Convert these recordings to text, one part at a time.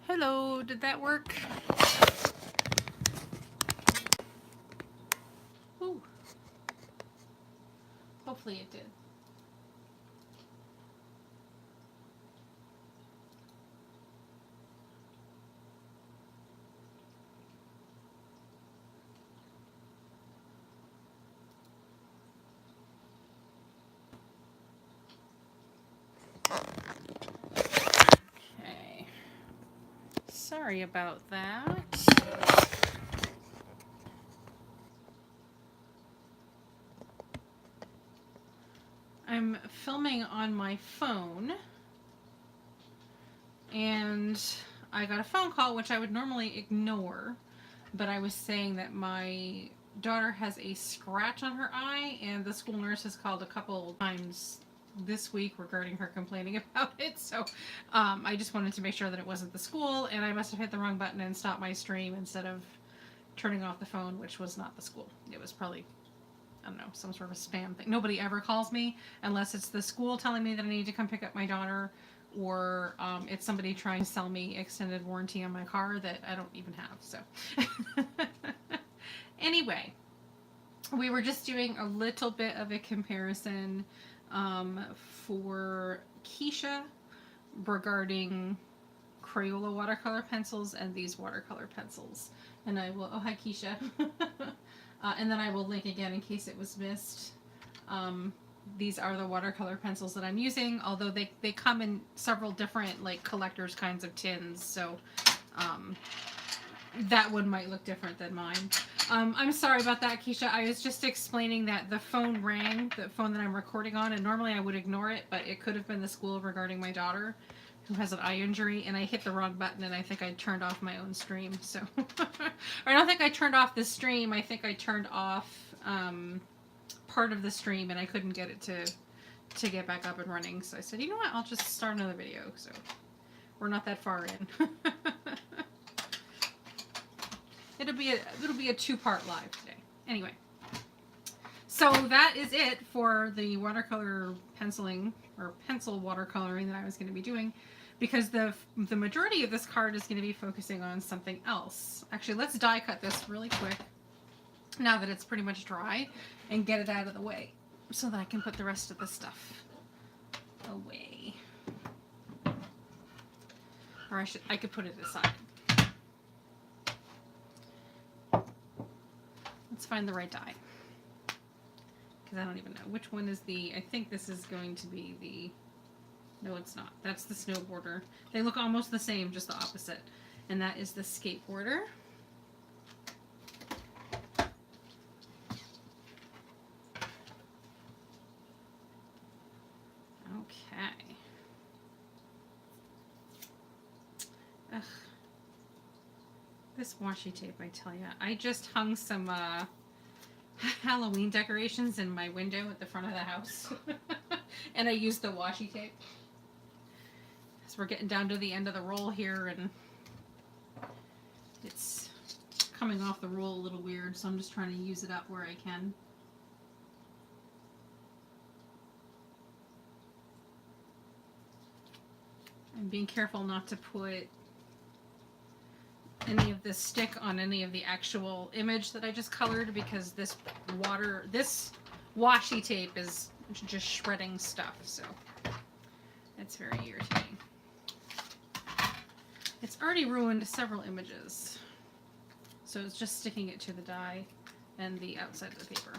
Hello, did that work? Ooh. Hopefully it did. Okay. Sorry about that. I'm filming on my phone, and I got a phone call, which I would normally ignore, but I was saying that my daughter has a scratch on her eye, and the school nurse has called a couple times this week regarding her complaining about it. So I just wanted to make sure that it wasn't the school, and I must have hit the wrong button and stopped my stream instead of turning off the phone, which was not the school. It was probably, I don't know, some sort of spam thing. Nobody ever calls me unless it's the school telling me that I need to come pick up my daughter, or it's somebody trying to sell me extended warranty on my car that I don't even have. So anyway, we were just doing a little bit of a comparison for Keisha regarding Crayola watercolor pencils and these watercolor pencils. And I will, oh hi Keisha. And then I will link again in case it was missed. These are the watercolor pencils that I'm using, although they come in several different like collector's kinds of tins, so that one might look different than mine. I'm sorry about that, Keisha. I was just explaining that the phone rang, the phone that I'm recording on, and normally I would ignore it, but it could have been the school regarding my daughter who has an eye injury, and I hit the wrong button, and I think I turned off my own stream. So, or I don't think I turned off the stream. I think I turned off part of the stream, and I couldn't get it to get back up and running. So I said, you know what? I'll just start another video. So we're not that far in. It'll be a two-part live today. Anyway, so that is it for the watercolor penciling or pencil watercoloring that I was going to be doing, because the majority of this card is going to be focusing on something else. Actually, let's die cut this really quick now that it's pretty much dry and get it out of the way so that I can put the rest of the stuff away. Or I could put it aside. Let's find the right die, because I don't even know which one is the, I think this is going to be the, no it's not, that's the snowboarder. They look almost the same, just the opposite, and that is the skateboarder. Okay. Ugh. This washi tape, I tell ya. I just hung some Halloween decorations in my window at the front of the house. And I used the washi tape. So we're getting down to the end of the roll here, and it's coming off the roll a little weird, so I'm just trying to use it up where I can. I'm being careful not to put any of this stick on any of the actual image that I just colored, because this washi tape is just shredding stuff, so it's very irritating. It's already ruined several images, so it's just sticking it to the die and the outside of the paper.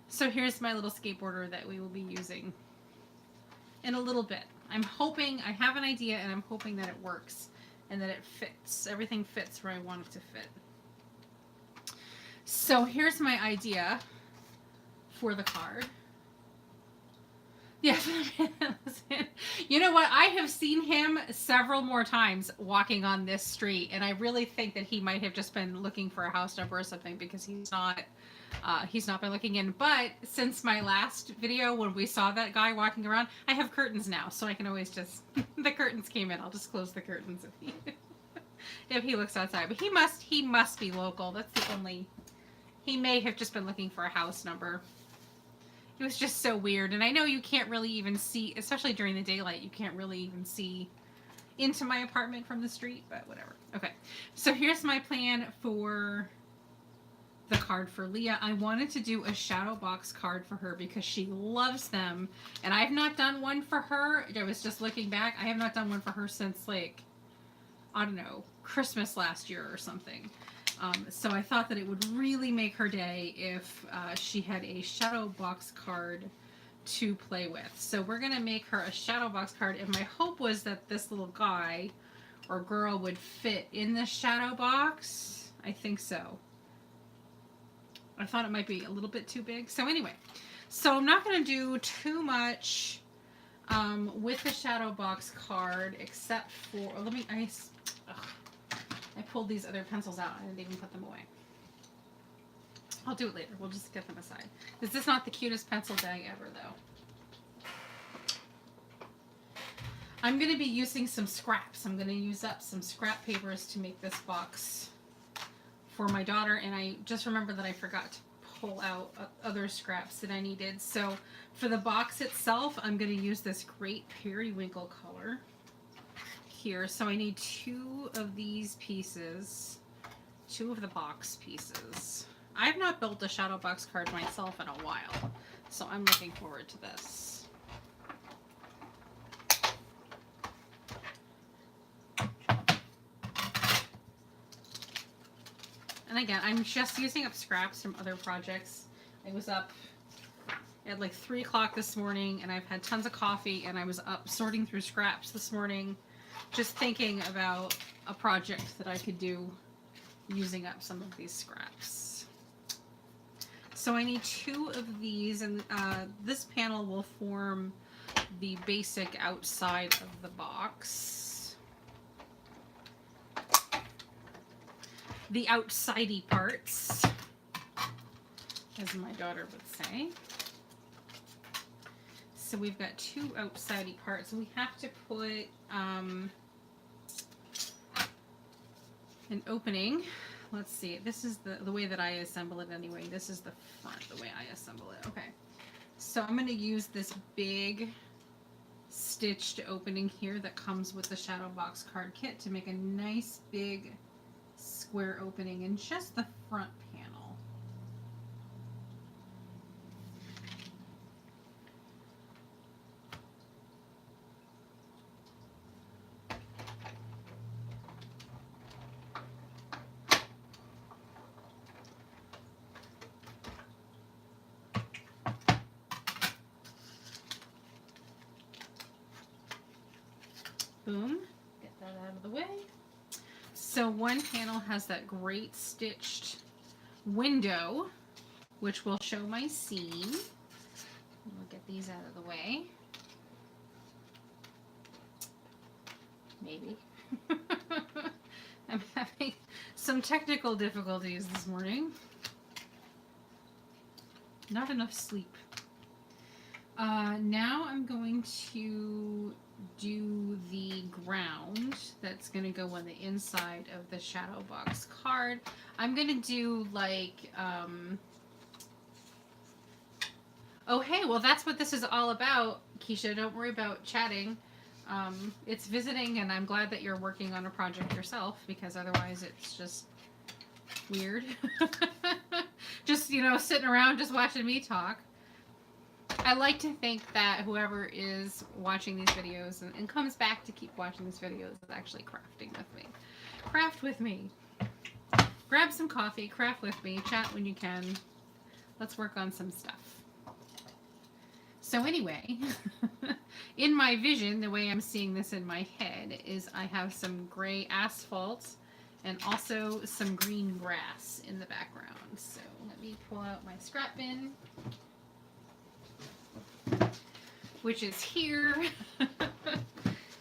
So here's my little skateboarder that we will be using in a little bit. I'm hoping, I have an idea, and I'm hoping that it works and that it fits. Everything fits where I want it to fit. So here's my idea for the card. Yeah, you know what? I have seen him several more times walking on this street, and I really think that he might have just been looking for a house number or something, because he's not been looking in. But since my last video when we saw that guy walking around, I have curtains now, so I can always just the curtains came in. I'll just close the curtains if he looks outside. But he must be local. That's the only. He may have just been looking for a house number. It was just so weird. And I know you can't really even see, especially during the daylight, you can't really even see into my apartment from the street, but whatever. Okay, so here's my plan for the card for Leah. I wanted to do a shadow box card for her because she loves them, and I have not done one for her. I was just looking back. I have not done one for her since, like, I don't know, Christmas last year or something. So I thought that it would really make her day if she had a shadow box card to play with. So we're going to make her a shadow box card, and my hope was that this little guy or girl would fit in the shadow box. I think so. I thought it might be a little bit too big. So anyway, so I'm not going to do too much with the shadow box card, except for, I pulled these other pencils out. I didn't even put them away. I'll do it later. We'll just get them aside. This is not the cutest pencil bag ever, though. I'm going to be using some scraps. I'm going to use up some scrap papers to make this box for my daughter, and I just remembered that I forgot to pull out other scraps that I needed. So for the box itself, I'm going to use this great periwinkle color here. So I need 2 of these pieces, 2 of the box pieces. I've not built a shadow box card myself in a while, so I'm looking forward to this. And again, I'm just using up scraps from other projects. I was up at like 3 o'clock this morning, and I've had tons of coffee, and I was up sorting through scraps this morning, just thinking about a project that I could do using up some of these scraps. So I need 2 of these, and this panel will form the basic outside of the box. The outsidey parts, as my daughter would say. So we've got 2 outsidey parts. We have to put an opening. Let's see. This is the way that I assemble it anyway. This is the front, the way I assemble it. Okay. So I'm going to use this big stitched opening here that comes with the shadow box card kit to make a nice big square opening in just the front panel. Boom. Get that out of the way. So one panel has that great stitched window, which will show my seam. We'll get these out of the way. Maybe. I'm having some technical difficulties this morning. Not enough sleep. Now I'm going to do the ground that's going to go on the inside of the shadow box card. I'm going to do like, oh hey, well that's what this is all about, Keisha. Don't worry about chatting. It's visiting, and I'm glad that you're working on a project yourself, because otherwise it's just weird. Just, you know, sitting around just watching me talk. I like to think that whoever is watching these videos and comes back to keep watching these videos is actually crafting with me. Craft with me. Grab some coffee, craft with me, chat when you can. Let's work on some stuff. So anyway, in my vision, the way I'm seeing this in my head is I have some gray asphalt and also some green grass in the background. So let me pull out my scrap bin, which is here.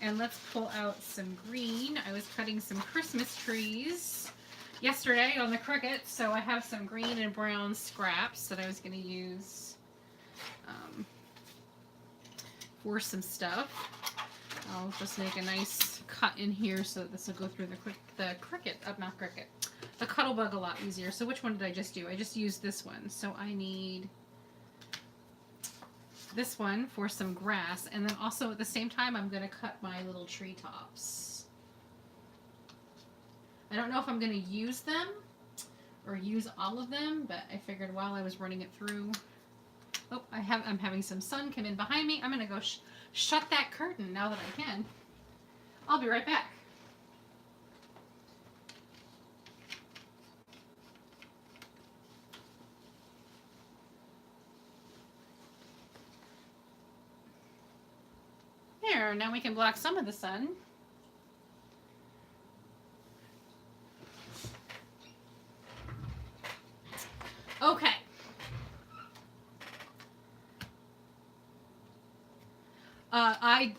And let's pull out some green. I was cutting some Christmas trees yesterday on the Cricut, so I have some green and brown scraps that I was going to use for some stuff. I'll just make a nice cut in here so that this will go through the Cricut, not Cricut, the Cuttlebug a lot easier. So which one did I just do? I just used this one. So I need this one for some grass, and then also at the same time I'm going to cut my little treetops. I don't know if I'm going to use them or use all of them, but I figured while I was running it through. Oh, I'm having some sun come in behind me. I'm going to go shut that curtain now that I can. I'll be right back. There, now we can block some of the sun. Okay.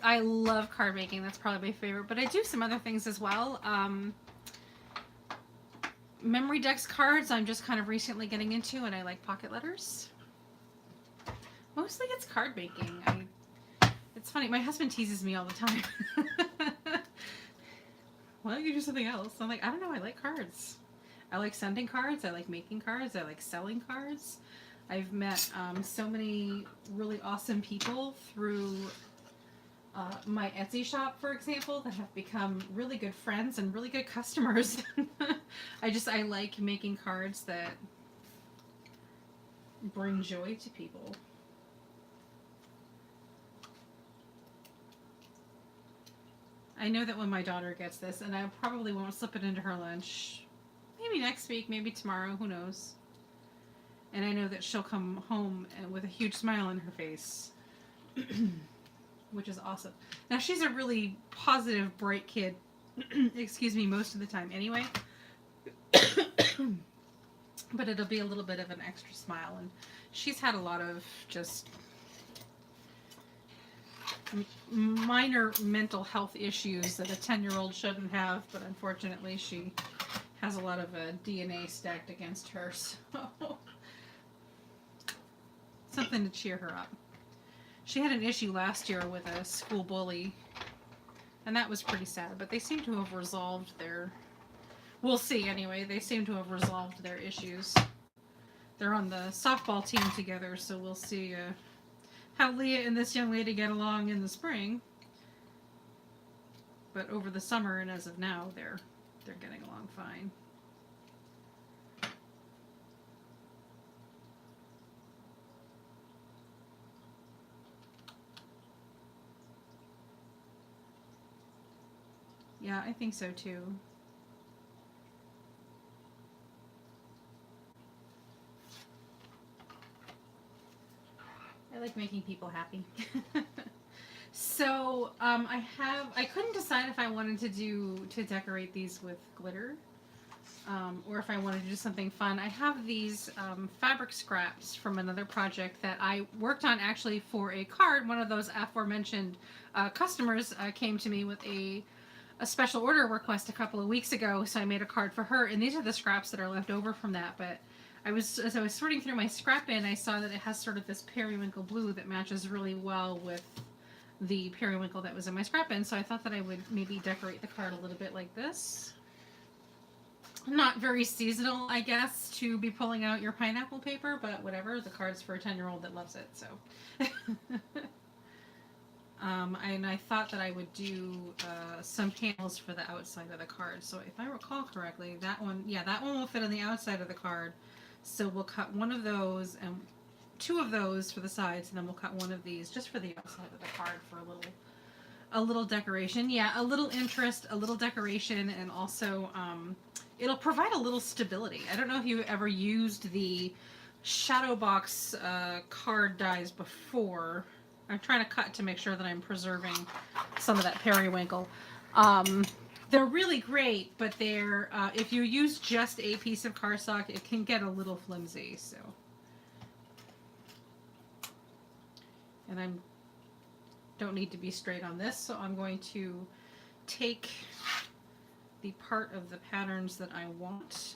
I love card making. That's probably my favorite, but I do some other things as well. Memory decks cards I'm just kind of recently getting into, and I like pocket letters. Mostly it's card making. It's funny, my husband teases me all the time. Why don't you do something else? I'm like, I don't know, I like cards. I like sending cards, I like making cards, I like selling cards. I've met so many really awesome people through my Etsy shop, for example, that have become really good friends and really good customers. I like making cards that bring joy to people. I know that when my daughter gets this, and I probably won't slip it into her lunch, maybe next week, maybe tomorrow, who knows. And I know that she'll come home with a huge smile on her face, which is awesome. Now, she's a really positive, bright kid, excuse me, most of the time anyway. But it'll be a little bit of an extra smile. And she's had a lot of just minor mental health issues that a 10-year-old shouldn't have, but unfortunately she has a lot of DNA stacked against her, so something to cheer her up. She had an issue last year with a school bully, and that was pretty sad, but they seem to have resolved their, we'll see anyway, they seem to have resolved their issues. They're on the softball team together, so we'll see how Leah and this young lady get along in the spring. But over the summer and as of now, they're getting along fine. Yeah, I think so too. I like making people happy. So I couldn't decide if I wanted to decorate these with glitter, or if I wanted to do something fun. I have these fabric scraps from another project that I worked on actually for a card. One of those aforementioned customers came to me with a special order request a couple of weeks ago, so I made a card for her, and these are the scraps that are left over from that. But as I was sorting through my scrap bin, I saw that it has sort of this periwinkle blue that matches really well with the periwinkle that was in my scrap bin, so I thought that I would maybe decorate the card a little bit like this. Not very seasonal, I guess, to be pulling out your pineapple paper, but whatever, the card's for a 10-year-old that loves it, so. And I thought that I would do some panels for the outside of the card. So if I recall correctly, that one will fit on the outside of the card. So we'll cut one of those and two of those for the sides, and then we'll cut one of these just for the outside of the card for a little decoration. Yeah, a little interest, a little decoration, and also it'll provide a little stability. I don't know if you ever used the shadow box card dies before. I'm trying to cut to make sure that I'm preserving some of that periwinkle. They're really great, but they're if you use just a piece of cardstock, it can get a little flimsy. So, and I don't need to be straight on this, so I'm going to take the part of the patterns that I want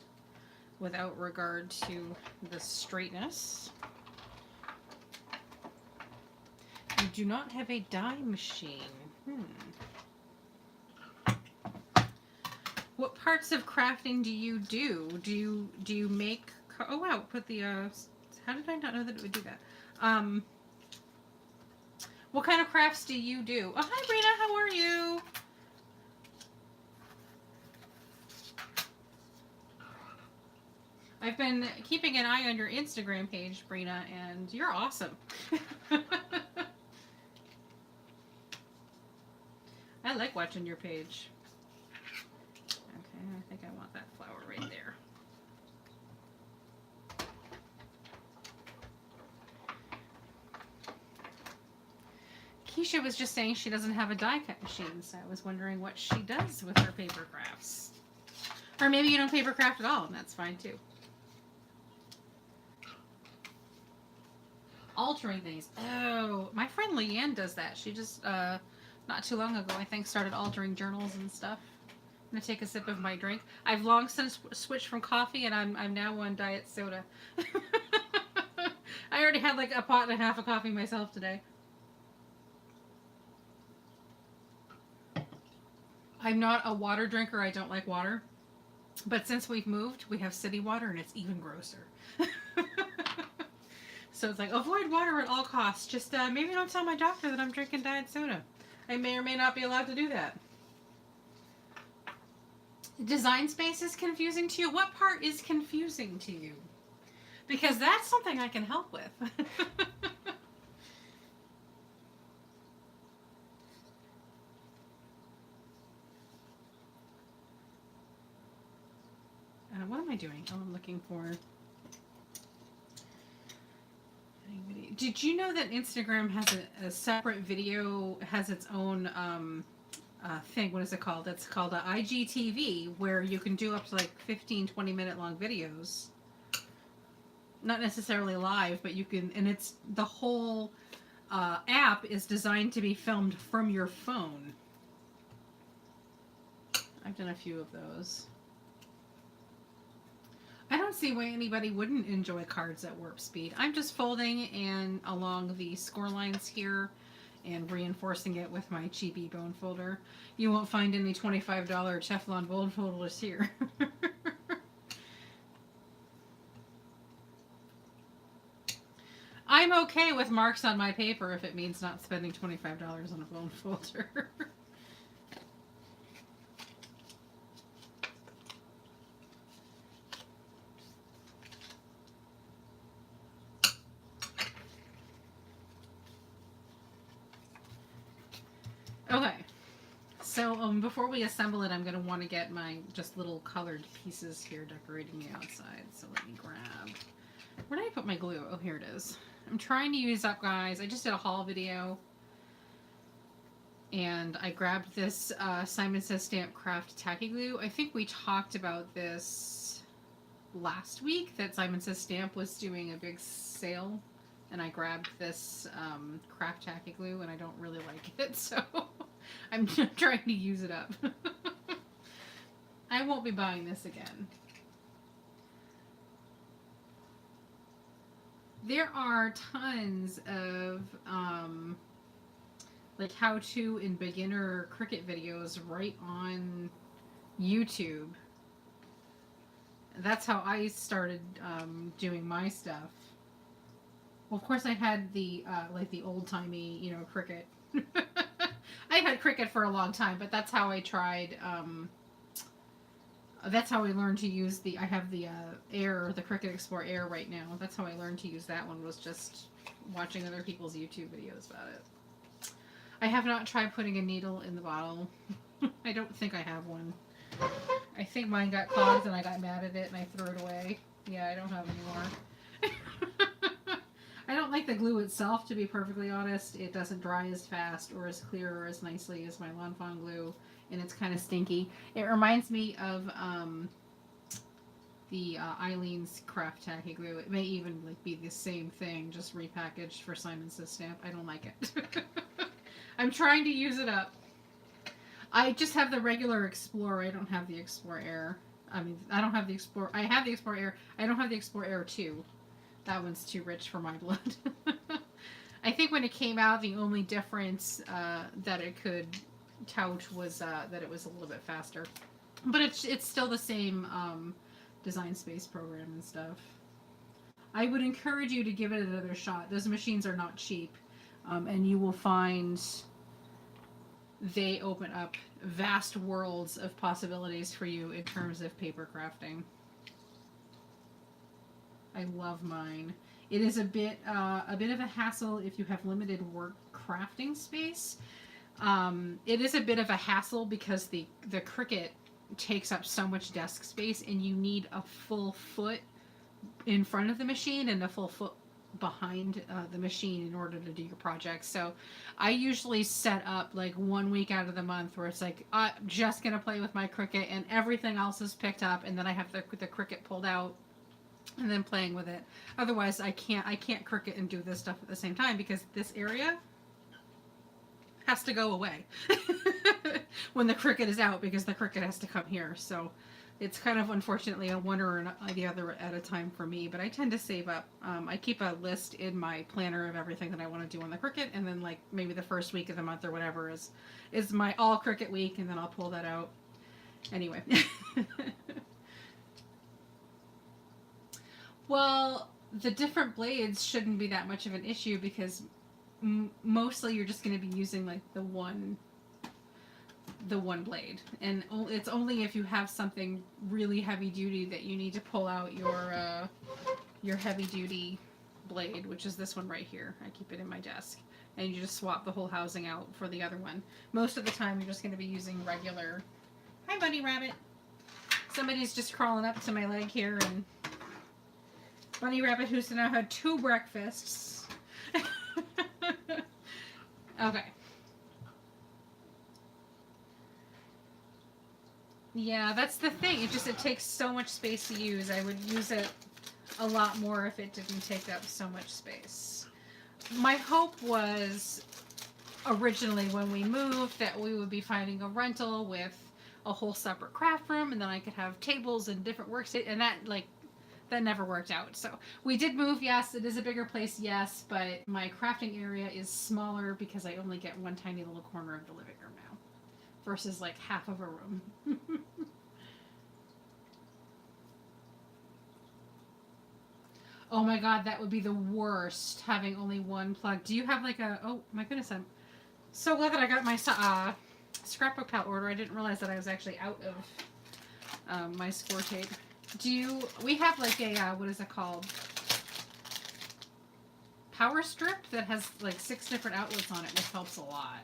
without regard to the straightness. You do not have a die machine. What parts of crafting do you do? Do you make? Oh wow! Put the. How did I not know that it would do that? What kind of crafts do you do? Oh, hi, Brina. How are you? I've been keeping an eye on your Instagram page, Brina, and you're awesome. I like watching your page. Okay, I think I want that flower right there. Keisha was just saying she doesn't have a die cut machine, so I was wondering what she does with her paper crafts. Or maybe you don't paper craft at all, and that's fine too. Altering things. Oh, my friend Leanne does that. She just, not too long ago, I think, started altering journals and stuff. I'm gonna take a sip of my drink. I've long since switched from coffee, and I'm now on diet soda. I already had like a pot and a half of coffee myself today. I'm not a water drinker. I don't like water. But since we've moved, we have city water, and it's even grosser. So it's like, avoid water at all costs. Just maybe don't tell my doctor that I'm drinking diet soda. I may or may not be allowed to do that. Design space is confusing to you? What part is confusing to you? Because that's something I can help with. What am I doing? Oh, I'm looking for... Did you know that Instagram has a separate video, has its own thing? What is it called? It's called IGTV, where you can do up to like 15, 20-minute long videos. Not necessarily live, but you can, and it's the whole app is designed to be filmed from your phone. I've done a few of those. I don't see why anybody wouldn't enjoy cards at warp speed. I'm just folding and along the score lines here and reinforcing it with my cheapy bone folder. You won't find any $25 Teflon bone folders here. I'm okay with marks on my paper if it means not spending $25 on a bone folder. Okay, so before we assemble it, I'm going to want to get my just little colored pieces here decorating the outside. So let me grab, where did I put my glue? Oh, here it is. I'm trying to use up, guys. I just did a haul video, and I grabbed this Simon Says Stamp Craft Tacky Glue. I think we talked about this last week, that Simon Says Stamp was doing a big sale, and I grabbed this craft tacky glue, and I don't really like it, so I'm trying to use it up. I won't be buying this again. There are tons of like how-to and beginner Cricut videos right on YouTube. That's how I started doing my stuff. Well, of course, I had the like the old-timey, you know, Cricut. I've had Cricut for a long time, but that's how I tried. That's how I learned to use the. I have the Air, the Cricut Explore Air right now. That's how I learned to use that one. Was just watching other people's YouTube videos about it. I have not tried putting a needle in the bottle. I don't think I have one. I think mine got clogged and I got mad at it and I threw it away. Yeah, I don't have any more. I don't like the glue itself, to be perfectly honest. It doesn't dry as fast or as clear or as nicely as my Lawn Fawn glue, and it's kind of stinky. It reminds me of the Eileen's Craft Tacky Glue. It may even like be the same thing, just repackaged for Simon Says Stamp. I don't like it. I'm trying to use it up. I just have the regular Explorer. I don't have the Explore Air. I mean, I don't have the Explorer. I have the Explore Air. I don't have the Explore Air 2. That one's too rich for my blood. I think when it came out, the only difference that it could tout was that it was a little bit faster. But it's still the same design space program and stuff. I would encourage you to give it another shot. Those machines are not cheap. And you will find they open up vast worlds of possibilities for you in terms of paper crafting. I love mine. It is a bit of a hassle if you have limited work crafting space. It is a bit of a hassle because the Cricut takes up so much desk space, and you need a full foot in front of the machine and a full foot behind the machine in order to do your project. So I usually set up like 1 week out of the month where it's like I'm just gonna play with my Cricut and everything else is picked up, and then I have the Cricut pulled out and then playing with it. Otherwise I can't Cricut and do this stuff at the same time because this area has to go away when the Cricut is out, because the Cricut has to come here. So it's kind of unfortunately a one or the other at a time for me, but I tend to save up. I keep a list in my planner of everything that I want to do on the Cricut, and then like maybe the first week of the month or whatever is my all Cricut week, and then I'll pull that out. Anyway. Well, the different blades shouldn't be that much of an issue because mostly you're just going to be using like the one blade, and it's only if you have something really heavy duty that you need to pull out your heavy duty blade, which is this one right here. I keep it in my desk, and you just swap the whole housing out for the other one. Most of the time you're just going to be using regular. Hi bunny rabbit. Somebody's just crawling up to my leg here, and bunny rabbit who's now had 2 breakfasts. Okay. Yeah, that's the thing. It takes so much space to use. I would use it a lot more if it didn't take up so much space. My hope was originally when we moved that we would be finding a rental with a whole separate craft room, and then I could have tables and different workstations, and that never worked out. So we did move, yes, it is a bigger place, yes, but my crafting area is smaller because I only get one tiny little corner of the living room now versus like half of a room. Oh my god, that would be the worst, having only one plug. Do you have like a, oh my goodness, I'm so glad that I got my scrapbook pal order. I didn't realize that I was actually out of my score tape. We have like a, what is it called? Power strip that has like 6 different outlets on it, which helps a lot.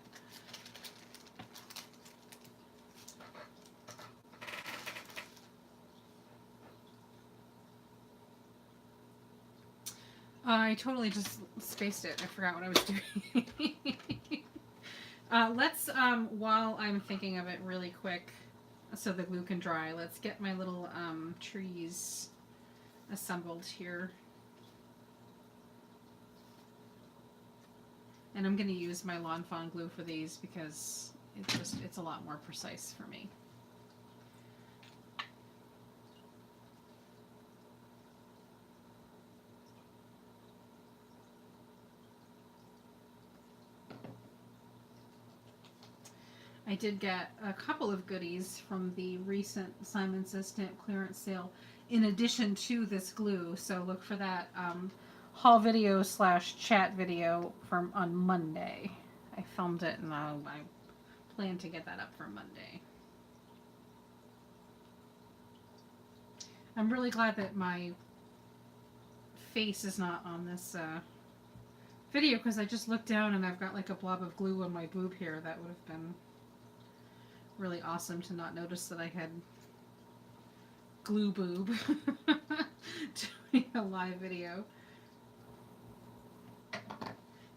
I totally just spaced it. I forgot what I was doing. Let's, while I'm thinking of it really quick, so the glue can dry, let's get my little trees assembled here. And I'm going to use my Lawn Fawn glue for these because it's a lot more precise for me. I did get a couple of goodies from the recent Simon Says Stamp clearance sale in addition to this glue, so look for that haul video / chat video on Monday. I filmed it and I plan to get that up for Monday. I'm really glad that my face is not on this video because I just looked down and I've got like a blob of glue on my boob here. That would have been really awesome to not notice that I had glue boob doing a live video.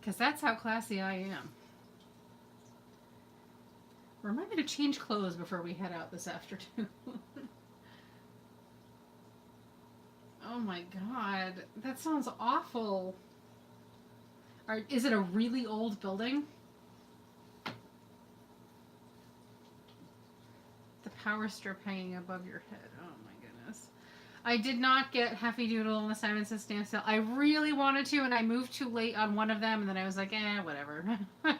Because that's how classy I am. Remind me to change clothes before we head out this afternoon. Oh my god, that sounds awful. Is it a really old building? The power strip hanging above your head. Oh my goodness. I did not get Happy Doodle on the Simon Says Stamp sale. I really wanted to, and I moved too late on one of them, and then I was like, whatever. I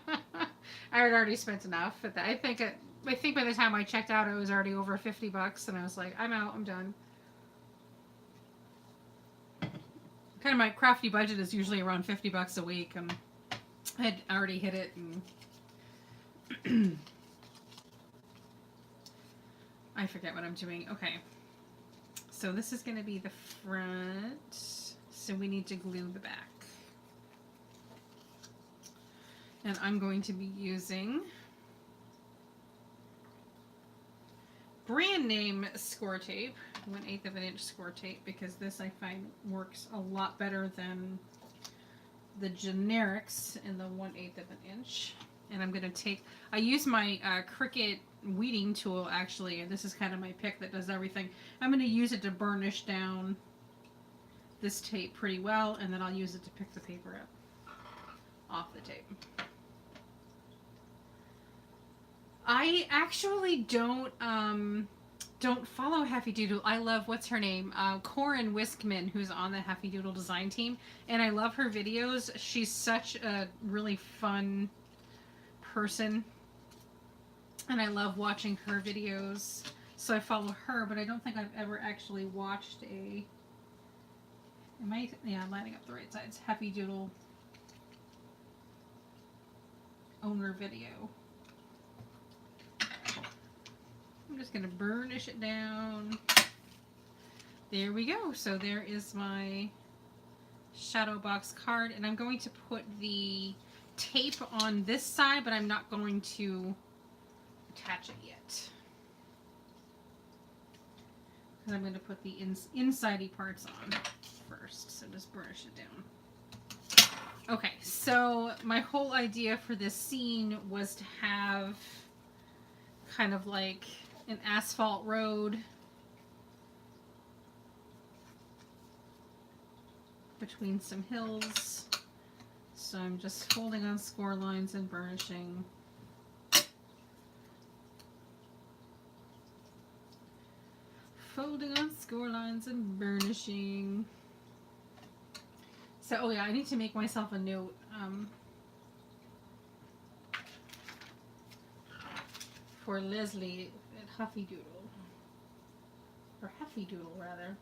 had already spent enough at that. I think by the time I checked out, it was already over $50, and I was like, I'm out, I'm done. Kind of my crafty budget is usually around $50 a week, and I had already hit it, and I forget what I'm doing. Okay. So this is going to be the front. So we need to glue the back. And I'm going to be using brand name score tape, 1/8 of an inch score tape, because this I find works a lot better than the generics in the 1/8 of an inch. And I'm going to take, I use my Cricut weeding tool actually, and this is kind of my pick that does everything. I'm going to use it to burnish down this tape pretty well, and then I'll use it to pick the paper up off the tape. I actually don't follow Happy Doodle. I love, what's her name? Corin Wiskman, who's on the Happy Doodle design team, and I love her videos. She's such a really fun person, and I love watching her videos. So I follow her, but I don't think I've ever actually watched a. Yeah, I'm lining up the right sides. Happy Doodle owner video. I'm just going to burnish it down. There we go. So there is my shadow box card, and I'm going to put the tape on this side, but I'm not going to attach it yet. Because I'm going to put the inside-y parts on first. So just burnish it down. Okay, so my whole idea for this scene was to have kind of like an asphalt road between some hills. So I'm just folding on score lines and burnishing. Folding on score lines and burnishing. So, oh yeah, I need to make myself a note. For Leslie at Huffy Doodle. Or Huffy Doodle, rather.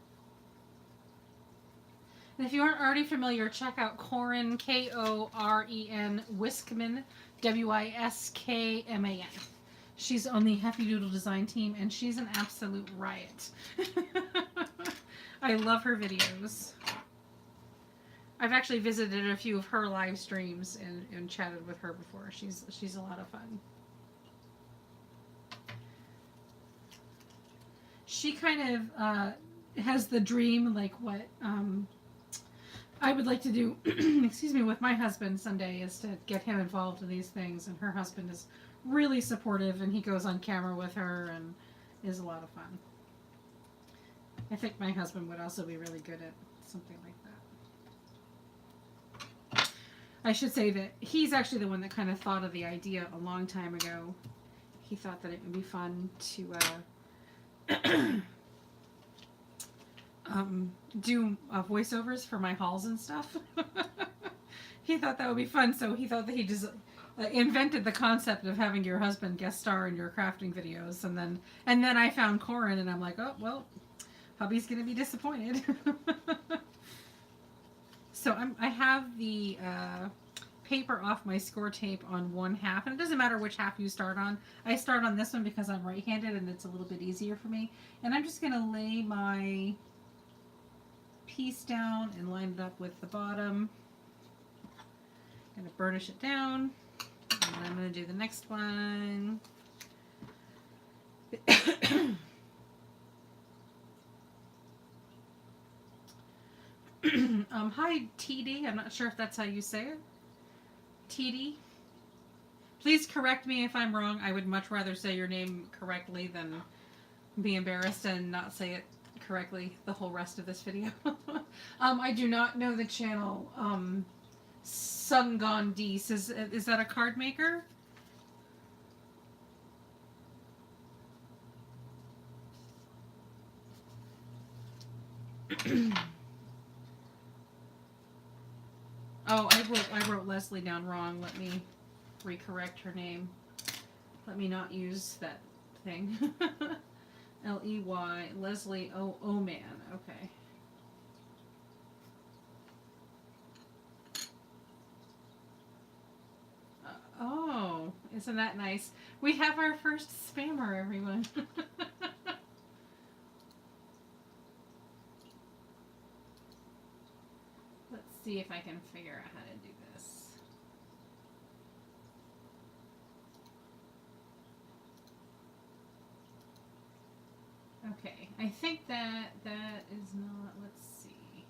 And if you aren't already familiar, check out Corin, Koren, Wiskman, Wiskman. She's on the Happy Doodle design team, and she's an absolute riot. I love her videos. I've actually visited a few of her live streams and chatted with her before. She's a lot of fun. She kind of has the dream, like what I would like to do, excuse me, with my husband someday, is to get him involved in these things. And her husband is really supportive, and he goes on camera with her and is a lot of fun. I think my husband would also be really good at something like that. I should say that he's actually the one that kind of thought of the idea a long time ago. He thought that it would be fun to do voiceovers for my hauls and stuff. He thought that would be fun, so he thought that he just invented the concept of having your husband guest star in your crafting videos, and then I found Corin, and I'm like, oh well, hubby's gonna be disappointed. So I have the paper off my score tape on one half, and it doesn't matter which half you start on. I start on this one because I'm right-handed and it's a little bit easier for me. And I'm just going to lay my piece down and line it up with the bottom. I'm going to burnish it down, and I'm going to do the next one. Hi TD, I'm not sure if that's how you say it. TD, please correct me if I'm wrong. I would much rather say your name correctly than be embarrassed and not say it correctly the whole rest of this video. I do not know the channel. Sungondis, is that a card maker? Oh, I wrote Leslie down wrong. Let me recorrect her name. Let me not use that thing. L-E-Y, Leslie man. Okay. Isn't that nice? We have our first spammer, everyone. Let's see if I can figure out how to do this. Okay, I think that is not, let's see.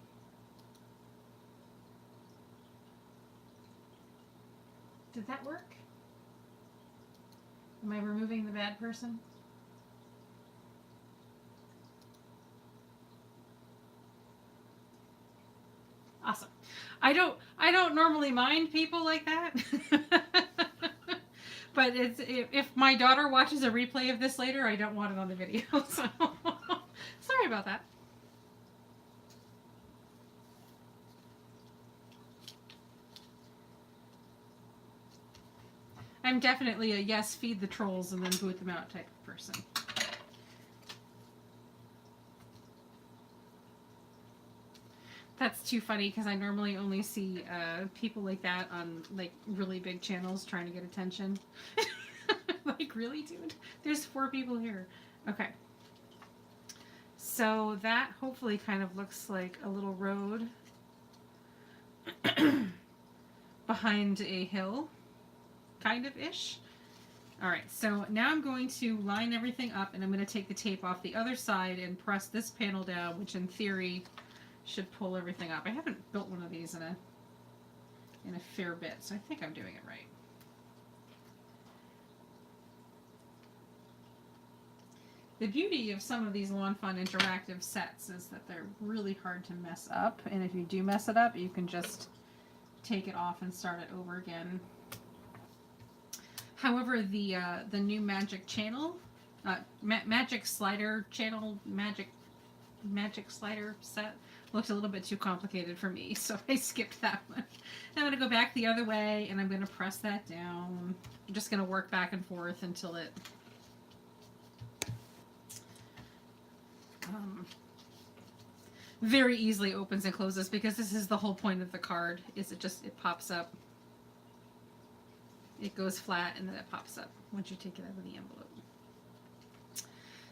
Did that work? Am I removing the bad person? Awesome. I don't normally mind people like that. But if my daughter watches a replay of this later, I don't want it on the video. So sorry about that. I'm definitely a yes, feed the trolls and then boot them out type of person. That's too funny because I normally only see people like that on like really big channels trying to get attention. Like, really, dude? There's 4 people here. Okay. So that hopefully kind of looks like a little road behind a hill, kind of ish. All right, so now I'm going to line everything up, and I'm going to take the tape off the other side and press this panel down, which in theory should pull everything up. I haven't built one of these in a fair bit, so I think I'm doing it right. The beauty of some of these Lawn Fun interactive sets is that they're really hard to mess up, and if you do mess it up, you can just take it off and start it over again. However, the new Magic Channel, Magic Slider Channel, Magic Slider set looked a little bit too complicated for me, so I skipped that one. I'm going to go back the other way, and I'm going to press that down. I'm just going to work back and forth until it very easily opens and closes, because this is the whole point of the card, is it pops up. It goes flat and then it pops up once you take it out of the envelope.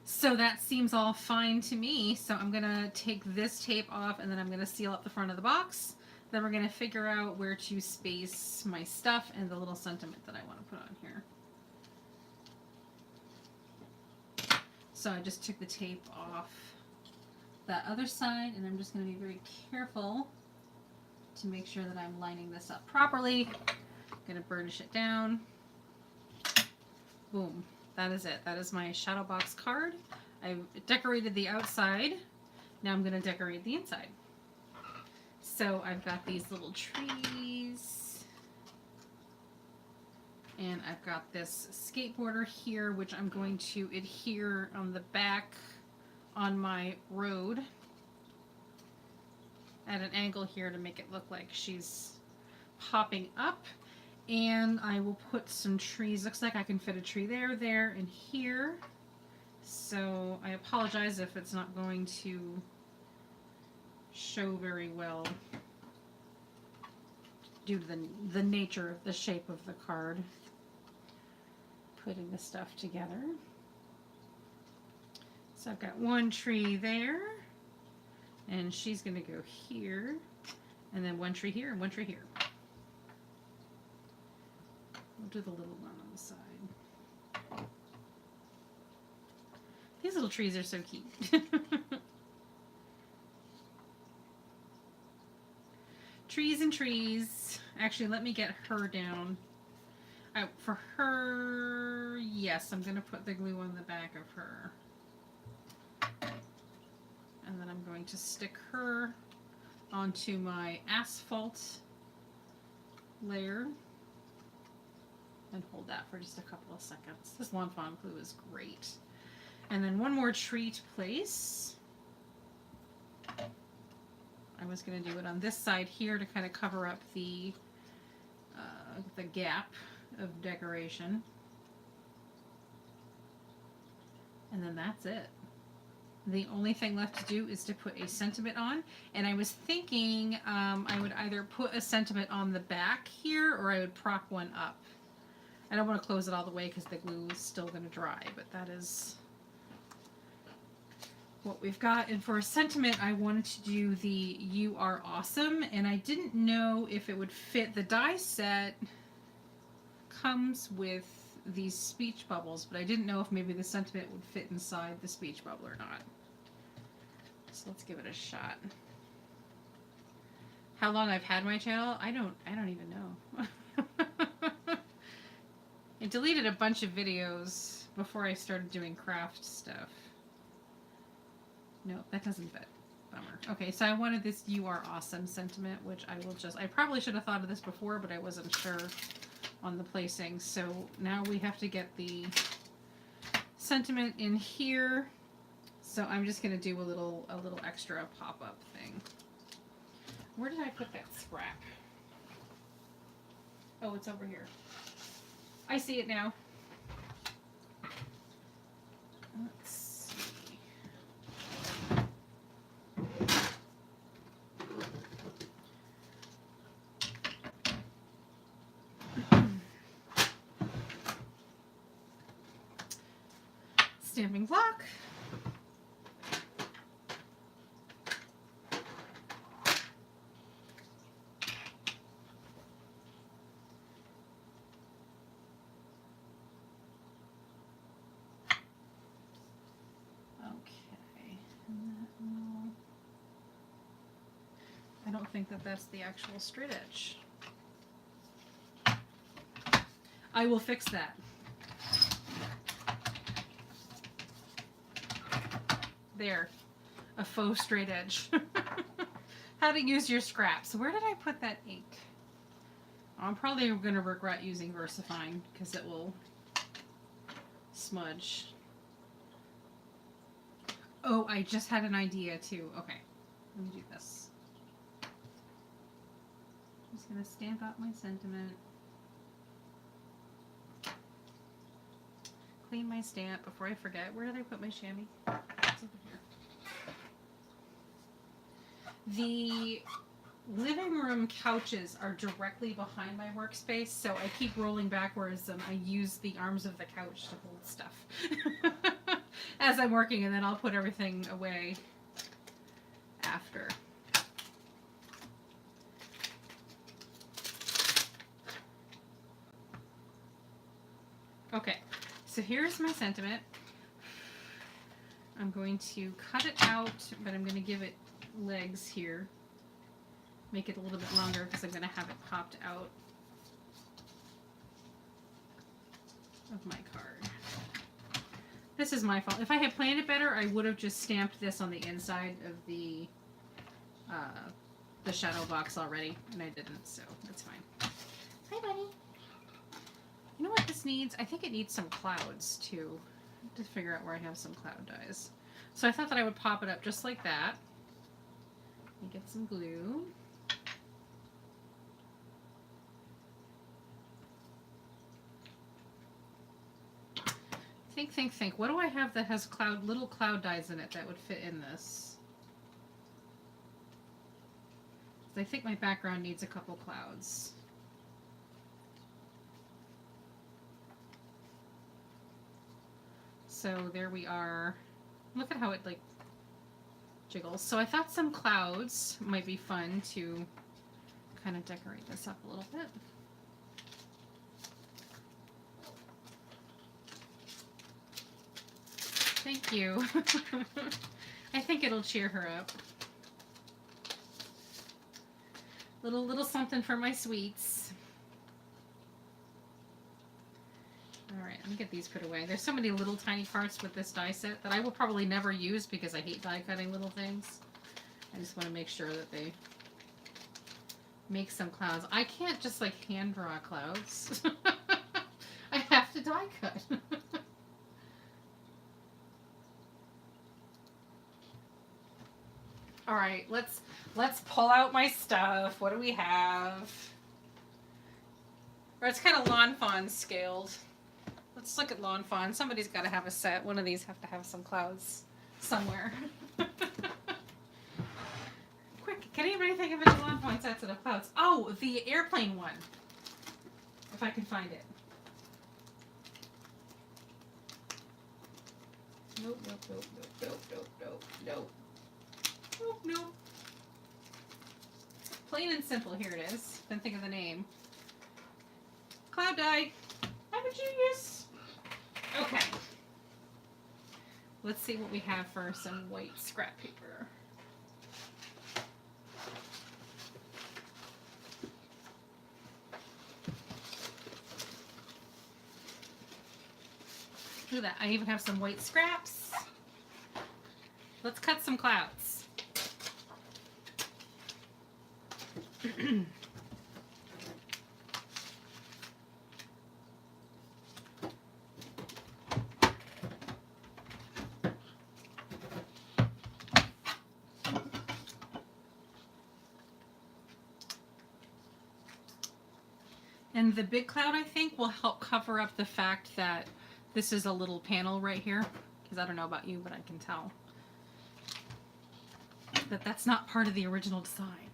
So that seems all fine to me. So I'm going to take this tape off, and then I'm going to seal up the front of the box. Then we're going to figure out where to space my stuff and the little sentiment that I want to put on here. So I just took the tape off that other side, and I'm just going to be very careful to make sure that I'm lining this up properly. Gonna burnish it down. Boom. That is it. That is my shadow box card. I've decorated the outside. Now I'm gonna decorate the inside. So I've got these little trees. And I've got this skateboarder here, which I'm going to adhere on the back on my road at an angle here to make it look like she's popping up. And I will put some trees. Looks like I can fit a tree there, and here. So I apologize if it's not going to show very well due to the nature of the shape of the card. Putting the stuff together. So I've got one tree there, and she's going to go here, and then one tree here and one tree here. We'll do the little one on the side. These little trees are so cute. Trees and trees. Actually, let me get her down. For her, yes, I'm going to put the glue on the back of her. And then I'm going to stick her onto my asphalt layer. And hold that for just a couple of seconds. This Lawn Fawn glue is great. And then one more tree to place. I was going to do it on this side here to kind of cover up the gap of decoration. And then that's it. The only thing left to do is to put a sentiment on. And I was thinking I would either put a sentiment on the back here, or I would prop one up. I don't want to close it all the way because the glue is still going to dry, but that is what we've got. And for a sentiment, I wanted to do the "You Are Awesome," and I didn't know if it would fit. The die set comes with these speech bubbles, but I didn't know if maybe the sentiment would fit inside the speech bubble or not. So let's give it a shot. How long I've had my channel? I don't even know. I deleted a bunch of videos before I started doing craft stuff. No, that doesn't fit. Bummer. Okay, so I wanted this "You Are Awesome" sentiment, which I probably should have thought of this before, but I wasn't sure on the placing. So now we have to get the sentiment in here. So I'm just gonna do a little extra pop-up thing. Where did I put that scrap? Oh, it's over here. I see it now. Let's see. Stamping block. I don't think that that's the actual straight edge. I will fix that. There. A faux straight edge. How to use your scraps. Where did I put that ink? I'm probably going to regret using VersaFine because it will smudge. Oh, I just had an idea too. Okay, let me do this. I'm just going to stamp out my sentiment. Clean my stamp before I forget. Where did I put my chamois? It's over here. The living room couches are directly behind my workspace, so I keep rolling backwards and I use the arms of the couch to hold stuff as I'm working, and then I'll put everything away after. Okay, so here's my sentiment. I'm going to cut it out, but I'm going to give it legs here. Make it a little bit longer because I'm going to have it popped out of my card. This is my fault. If I had planned it better, I would have just stamped this on the inside of the shadow box already, and I didn't, so that's fine. Hi, buddy. You know what this needs? I think it needs some clouds, too, to figure out where I have some cloud dies. So I thought that I would pop it up just like that. And get some glue. Think. What do I have that has little cloud dies in it that would fit in this? I think my background needs a couple clouds. So there we are. Look at how it like jiggles. So I thought some clouds might be fun to kind of decorate this up a little bit. Thank you. I think it'll cheer her up. Little something for my sweets. Alright, let me get these put away. There's so many little tiny parts with this die set that I will probably never use because I hate die cutting little things. I just want to make sure that they make some clouds. I can't just like hand draw clouds. I have to die cut. Alright, let's pull out my stuff. What do we have? Or it's kind of Lawn Fawn scaled. Let's look at Lawn Fawn. Somebody's got to have a set. One of these have to have some clouds somewhere. Quick, can anybody think of any Lawn Fawn sets that have clouds? Oh, the airplane one. If I can find it. Nope, nope, nope, nope, nope, nope, nope, nope, nope. Plain and simple, here it is. Couldn't think of the name. Cloud dye. I'm a genius. Okay. Let's see what we have for some white scrap paper. Look at that. I even have some white scraps. Let's cut some clouds. And the big cloud, I think, will help cover up the fact that this is a little panel right here. Because I don't know about you, but I can tell that that's not part of the original design.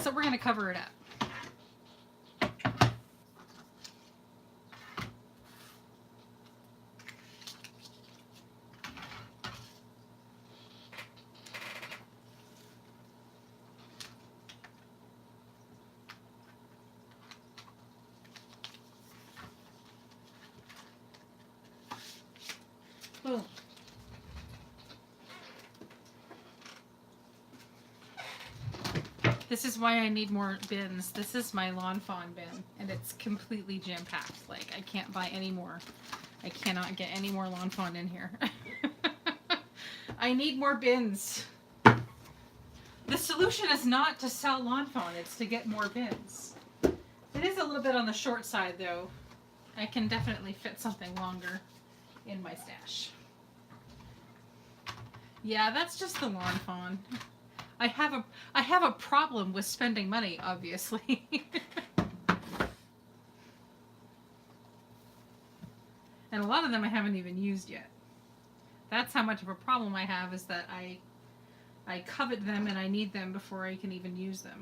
So we're going to cover it up. Boom. This is why I need more bins. This is my lawn fawn bin, and it's completely jam-packed. Like, I can't buy any more. I cannot get any more lawn fawn in here. I need more bins. The solution is not to sell lawn fawn, it's to get more bins. It is a little bit on the short side, though. I can definitely fit something longer in my stash. Yeah, that's just the lawn fawn. I have a problem with spending money, obviously. And a lot of them I haven't even used yet. That's how much of a problem I have, is that I covet them and I need them before I can even use them.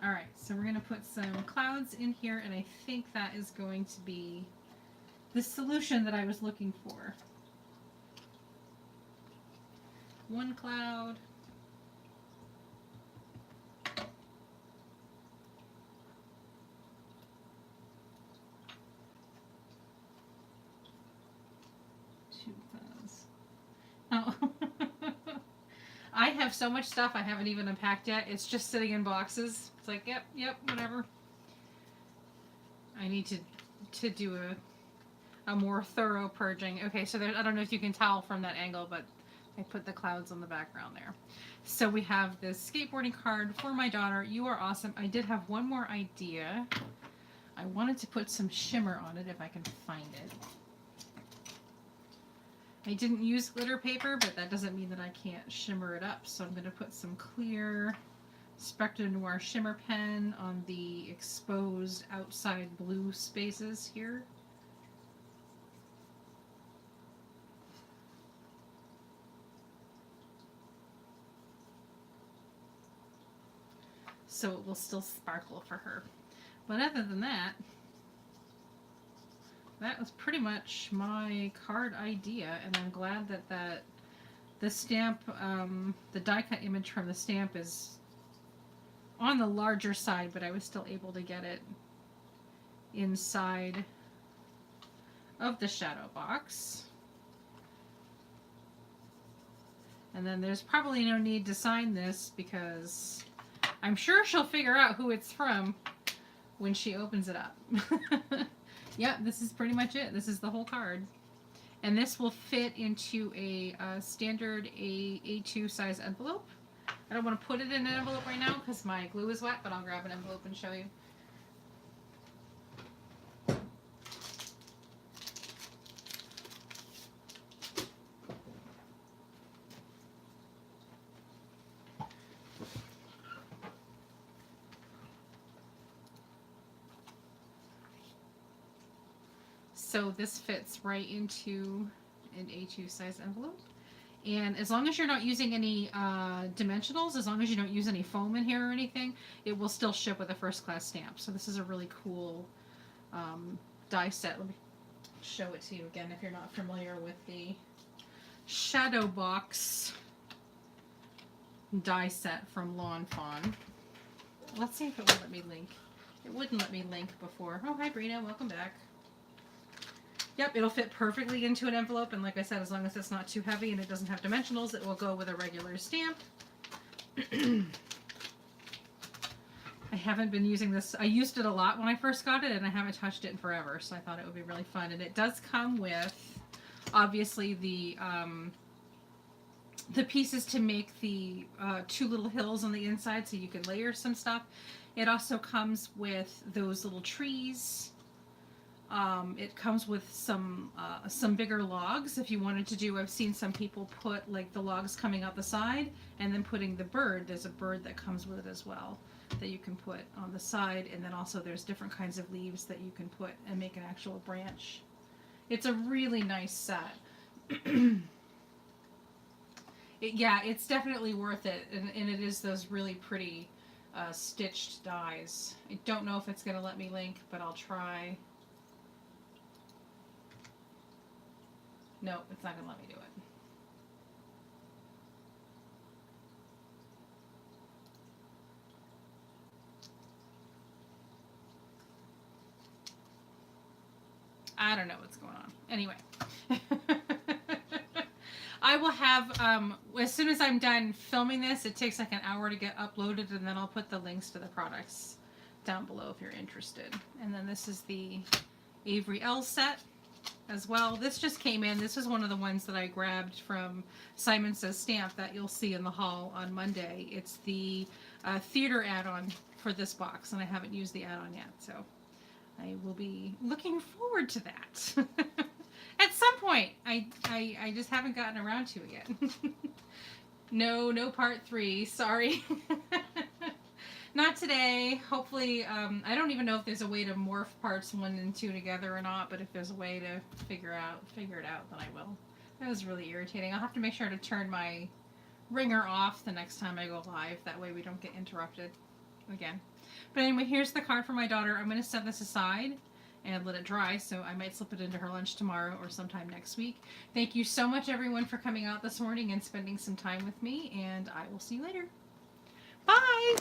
Alright, so we're going to put some clouds in here, and I think that is going to be the solution that I was looking for. One cloud. Two clouds. Oh. I have so much stuff I haven't even unpacked yet. It's just sitting in boxes. It's like, yep, whatever. I need to do a more thorough purging. Okay, so there, I don't know if you can tell from that angle, but I put the clouds on the background there. So we have this skateboarding card for my daughter. You are awesome. I did have one more idea. I wanted to put some shimmer on it if I can find it. I didn't use glitter paper, but that doesn't mean that I can't shimmer it up. So I'm going to put some clear Spectra Noir shimmer pen on the exposed outside blue spaces here. So it will still sparkle for her. But other than that, that was pretty much my card idea, and I'm glad that the stamp, the die cut image from the stamp is on the larger side, but I was still able to get it inside of the shadow box. And then there's probably no need to sign this, because I'm sure she'll figure out who it's from when she opens it up. Yeah, this is pretty much it. This is the whole card. And this will fit into a standard A2 size envelope. I don't want to put it in an envelope right now because my glue is wet, but I'll grab an envelope and show you. So this fits right into an A2 size envelope. And as long as you're not using any dimensionals, as long as you don't use any foam in here or anything, it will still ship with a first class stamp. So this is a really cool die set. Let me show it to you again if you're not familiar with the Shadow Box die set from Lawn Fawn. Let's see if it will let me link. It wouldn't let me link before. Oh, hi Brina, welcome back. Yep, it'll fit perfectly into an envelope, and like I said, as long as it's not too heavy and it doesn't have dimensionals, it will go with a regular stamp. I haven't been using this. I used it a lot when I first got it, and I haven't touched it in forever, so I thought it would be really fun. And it does come with, obviously, the pieces to make the 2 little hills on the inside, so you can layer some stuff. It also comes with those little trees. It comes with some bigger logs if you wanted to do. I've seen some people put like the logs coming out the side and then putting the bird. There's a bird that comes with it as well that you can put on the side, and then also there's different kinds of leaves that you can put and make an actual branch. It's a really nice set. Yeah, it's definitely worth it, and it is those really pretty stitched dies. I don't know if it's going to let me link, but I'll try. No, it's not going to let me do it. I don't know what's going on. Anyway. I will have, as soon as I'm done filming this, it takes like an hour to get uploaded, and then I'll put the links to the products down below if you're interested. And then this is the Avery Elle set as well. This just came in. This is one of the ones that I grabbed from Simon Says Stamp that you'll see in the haul on Monday. It's the theater add-on for this box, and I haven't used the add-on yet, so I will be looking forward to that. At some point. I just haven't gotten around to it yet. No part 3. Sorry. Not today. Hopefully, I don't even know if there's a way to morph parts 1 and 2 together or not, but if there's a way to figure it out, then I will. That was really irritating. I'll have to make sure to turn my ringer off the next time I go live. That way we don't get interrupted again. But anyway, here's the card for my daughter. I'm going to set this aside and let it dry, so I might slip it into her lunch tomorrow or sometime next week. Thank you so much, everyone, for coming out this morning and spending some time with me, and I will see you later. Bye!